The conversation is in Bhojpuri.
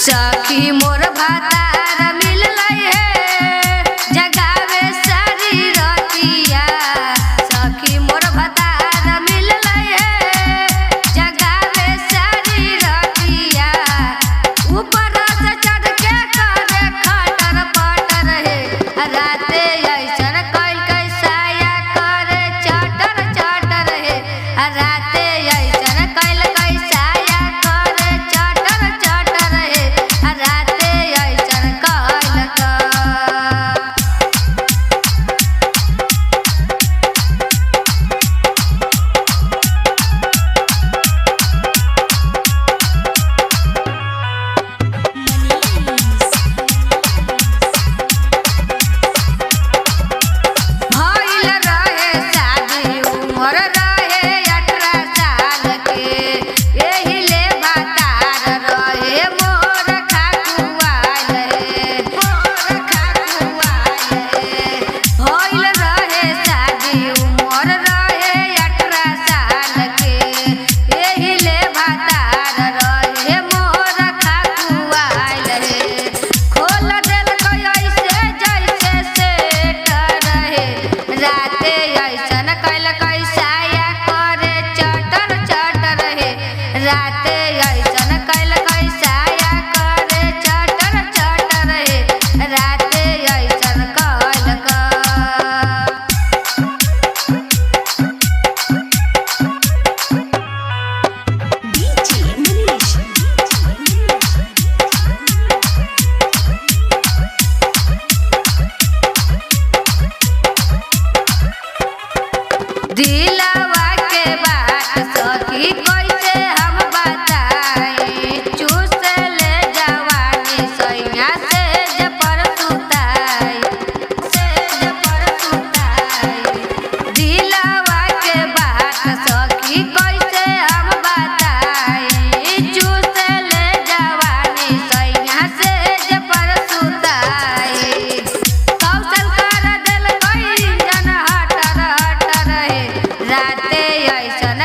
सखी मोर भातार मिललै हे जगावे सारी रतिया। सखी मोर भातार मिललै हे जगावे सारी रतिया। ऊपर से चढ़ के करे खटर पटर हे राते ऐसन कैल कैसाया करे चटर चटर हे राते ऐसन कैल कैसाया करे चटर चटर हे राते ऐसन कैल का। भइल रहे शादी उमर रहे 18 साल के। एहिले भातार रहे मोर खाकुआल हे मोर खाकुआल हे। भइल रहे शादी उमर रहे 18 साल के। एहिले भातार रहे मोर खाकुआल हे। खोल देलकै ऐसे जैसे सेटर हे राते ऐसन कैल कैसाया करे चटर चटर हे राते ऐसन कैल कैसाया करे चटर चटर हे राते ऐसन कैल का। दिलवा के बात सखी कैसे हम बताई। चूस ले जवानी सैया से जपर सुताई से जपर सुताई। दिलवा के बात सखी कैसे हम बताई। चूस ले जवानी सैया से जपर सुताई। कौशल कर देलकै जन हटर हटर हे राते ऐसन